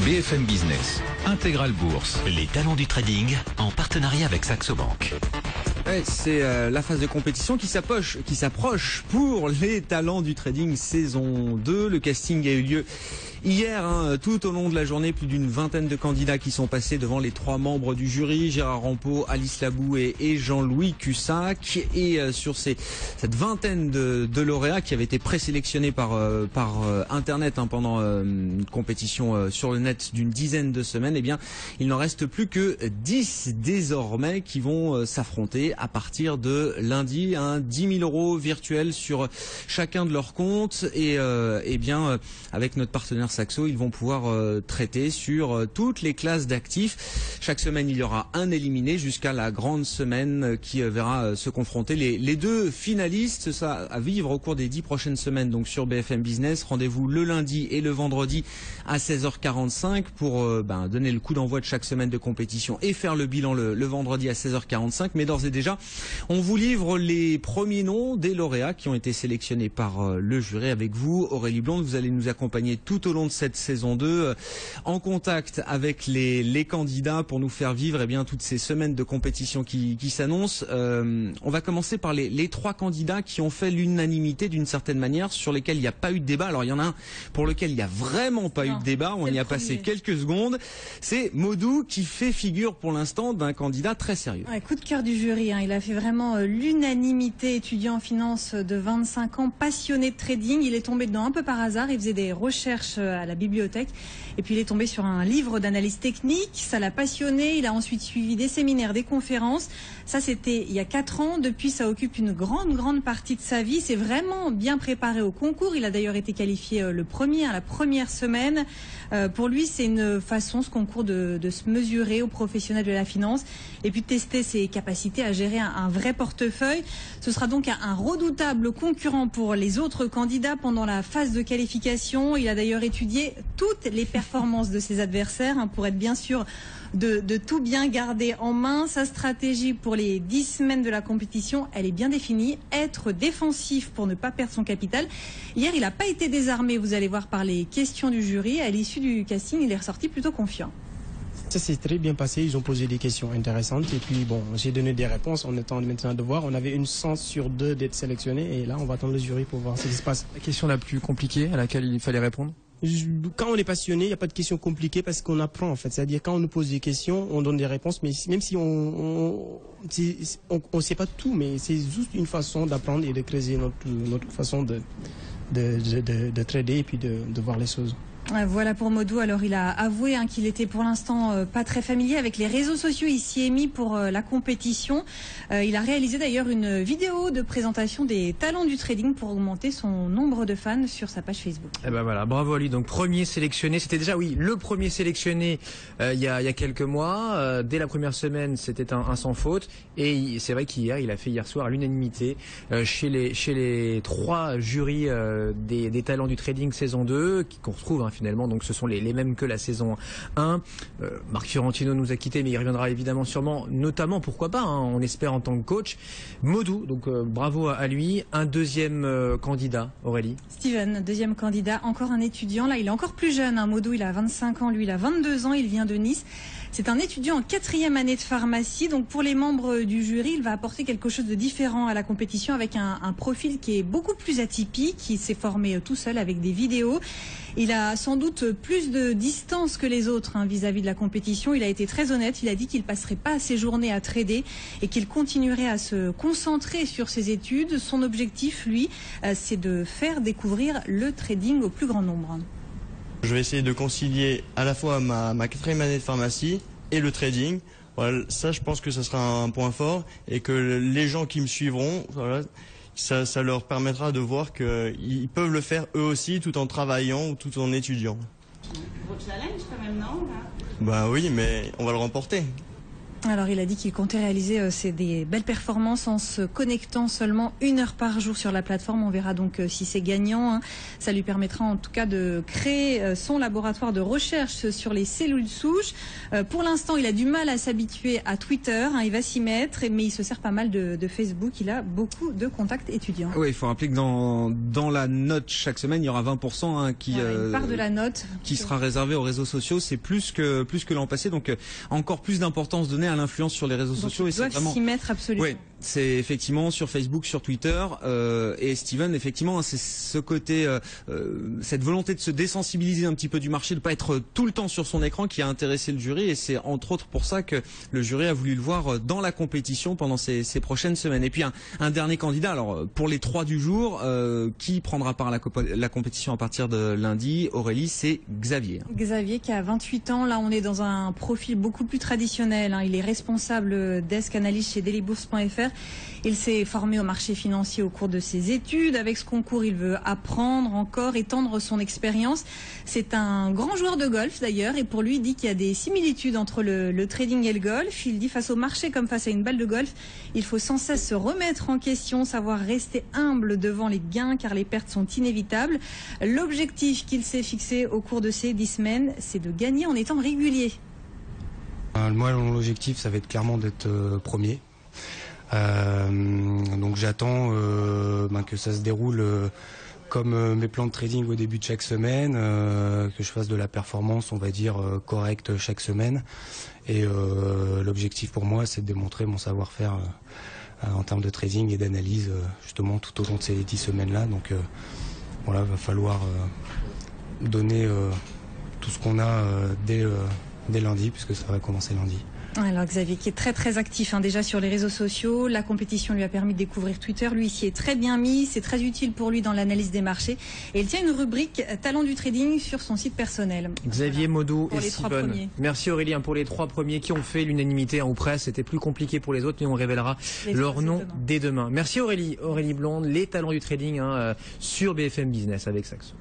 BFM Business, Intégral Bourse. Les talents du trading en partenariat avec Saxo Bank. Ouais, c'est la phase de compétition qui s'approche pour les talents du trading saison 2. Le casting a eu lieu hier, tout au long de la journée. Plus d'une vingtaine de candidats qui sont passés devant les 3 membres du jury, Gérard Rampeau, Alice Labou et Jean-Louis Cussac. Et sur cette vingtaine de lauréats qui avaient été présélectionnés par Internet pendant une compétition sur le net d'une dizaine de semaines, eh bien, il n'en reste plus que 10 désormais qui vont s'affronter à partir de lundi. 10 000 euros virtuels sur chacun de leurs comptes. Et bien, avec notre partenaire Saxo, ils vont pouvoir traiter sur toutes les classes d'actifs. Chaque semaine, il y aura un éliminé jusqu'à la grande semaine qui verra se confronter les 2 finalistes. Ça à vivre au cours des 10 prochaines semaines, donc sur BFM Business. Rendez-vous le lundi et le vendredi à 16h45 pour donner le coup d'envoi de chaque semaine de compétition et faire le bilan le vendredi à 16h45. Mais d'ores et déjà, on vous livre les premiers noms des lauréats qui ont été sélectionnés par le jury avec vous. Aurélie Blonde, vous allez nous accompagner tout au long de cette saison 2 en contact avec les candidats pour nous faire vivre toutes ces semaines de compétition qui s'annoncent. On va commencer par les 3 candidats qui ont fait l'unanimité d'une certaine manière, sur lesquels il n'y a pas eu de débat. Alors il y en a un pour lequel il n'y a vraiment pas eu de débat, on y a passé quelques secondes. C'est Modou qui fait figure pour l'instant d'un candidat très sérieux. Ouais, coup de cœur du jury, il a fait vraiment l'unanimité. Étudiant en finance de 25 ans, passionné de trading, il est tombé dedans un peu par hasard, il faisait des recherches à la bibliothèque et puis il est tombé sur un livre d'analyse technique, ça l'a passionné, il a ensuite suivi des séminaires, des conférences. Ça c'était il y a 4 ans, depuis ça occupe une grande partie de sa vie. C'est vraiment bien préparé au concours, il a d'ailleurs été qualifié le premier à la première semaine. Pour lui c'est une façon, ce concours, de se mesurer aux professionnels de la finance et puis de tester ses capacités à gérer un vrai portefeuille. Ce sera donc un redoutable concurrent pour les autres candidats pendant la phase de qualification. Il a d'ailleurs étudié toutes les performances de ses adversaires pour être bien sûr de tout bien garder en main. Sa stratégie pour les 10 semaines de la compétition, elle est bien définie. Être défensif pour ne pas perdre son capital. Hier, il n'a pas été désarmé, vous allez voir, par les questions du jury. À l'issue du casting, il est ressorti plutôt confiant. Ça s'est très bien passé, ils ont posé des questions intéressantes et puis j'ai donné des réponses. On attend maintenant de voir. On avait une chance sur 2 d'être sélectionné et là on va attendre le jury pour voir ce qui se passe. La question la plus compliquée à laquelle il fallait répondre? Quand on est passionné, il n'y a pas de questions compliquées parce qu'on apprend en fait. C'est-à-dire quand on nous pose des questions, on donne des réponses, mais même si on sait pas tout, mais c'est juste une façon d'apprendre et de creuser notre façon de trader et puis de voir les choses. Voilà pour Modou. Alors il a avoué qu'il était pour l'instant pas très familier avec les réseaux sociaux. Il s'y est mis pour la compétition. Il a réalisé d'ailleurs une vidéo de présentation des talents du trading pour augmenter son nombre de fans sur sa page Facebook. Et ben voilà, bravo à lui. Donc premier sélectionné, c'était déjà le premier sélectionné il y a quelques mois. Dès la première semaine, c'était un sans faute. Et c'est vrai qu'il a fait hier soir à l'unanimité chez les 3 jurys des talents du trading saison 2 qu'on retrouve finalement, donc ce sont les mêmes que la saison 1. Marc Fiorentino nous a quittés, mais il reviendra évidemment sûrement, notamment, pourquoi pas, on espère, en tant que coach. Modou, donc bravo à lui. Un deuxième candidat, Aurélie. Steven, deuxième candidat, encore un étudiant. Là, il est encore plus jeune. Modou, il a 25 ans, lui, il a 22 ans, il vient de Nice. C'est un étudiant en 4e année de pharmacie. Donc pour les membres du jury, il va apporter quelque chose de différent à la compétition avec un profil qui est beaucoup plus atypique. Il s'est formé tout seul avec des vidéos. Il a sans doute plus de distance que les autres vis-à-vis de la compétition. Il a été très honnête. Il a dit qu'il passerait pas ses journées à trader et qu'il continuerait à se concentrer sur ses études. Son objectif, lui, c'est de faire découvrir le trading au plus grand nombre. Je vais essayer de concilier à la fois ma 4e année de pharmacie et le trading. Voilà, ça, je pense que ça sera un point fort et que les gens qui me suivront, voilà, ça leur permettra de voir qu'ils peuvent le faire eux aussi tout en travaillant ou tout en étudiant. Gros challenge quand même, non? Bah oui, mais on va le remporter. Alors il a dit qu'il comptait réaliser des belles performances en se connectant seulement 1 heure par jour sur la plateforme. On verra donc si c'est gagnant, hein. Ça lui permettra en tout cas de créer son laboratoire de recherche sur les cellules souches. Pour l'instant, il a du mal à s'habituer à Twitter, hein. Il va s'y mettre, mais il se sert pas mal de Facebook. Il a beaucoup de contacts étudiants. Oui, il faut rappeler que dans la note chaque semaine, il y aura 20% hein, une part de la note qui sera réservée aux réseaux sociaux. C'est plus que l'an passé, donc encore plus d'importance donnée à l'influence sur les réseaux sociaux. Ils doivent s'y mettre absolument. Oui, c'est effectivement sur Facebook, sur Twitter. Et Steven, effectivement, c'est ce côté, cette volonté de se désensibiliser un petit peu du marché, de pas être tout le temps sur son écran qui a intéressé le jury. Et c'est entre autres pour ça que le jury a voulu le voir dans la compétition pendant ces prochaines semaines. Et puis un dernier candidat. Alors pour les 3 du jour, qui prendra part à la compétition à partir de lundi, Aurélie, c'est Xavier. Xavier qui a 28 ans. Là, on est dans un profil beaucoup plus traditionnel, hein. Il est responsable desk analyste chez dailybourse.fr. Il s'est formé au marché financier au cours de ses études. Avec ce concours, il veut apprendre encore, étendre son expérience. C'est un grand joueur de golf d'ailleurs, et pour lui, il dit qu'il y a des similitudes entre le trading et le golf. Il dit face au marché comme face à une balle de golf, il faut sans cesse se remettre en question, savoir rester humble devant les gains car les pertes sont inévitables. L'objectif qu'il s'est fixé au cours de ces 10 semaines, c'est de gagner en étant régulier. Moi, l'objectif, ça va être clairement d'être premier. Donc j'attends que ça se déroule comme mes plans de trading au début de chaque semaine, que je fasse de la performance, on va dire, correcte chaque semaine. Et l'objectif pour moi, c'est de démontrer mon savoir-faire en termes de trading et d'analyse, justement, tout au long de ces 10 semaines-là. Donc voilà, il va falloir donner tout ce qu'on a dès lundi, puisque ça va commencer lundi. Alors Xavier qui est très très actif hein, déjà sur les réseaux sociaux. La compétition lui a permis de découvrir Twitter. Lui s'y est très bien mis. C'est très utile pour lui dans l'analyse des marchés. Et il tient une rubrique talent du trading sur son site personnel. Xavier, Modou et Steven. Merci Aurélie pour les 3 premiers qui ont fait l'unanimité ou presque. C'était plus compliqué pour les autres, mais on révélera leur nom dès demain. Merci Aurélie Blonde, les talents du trading sur BFM Business avec Saxo.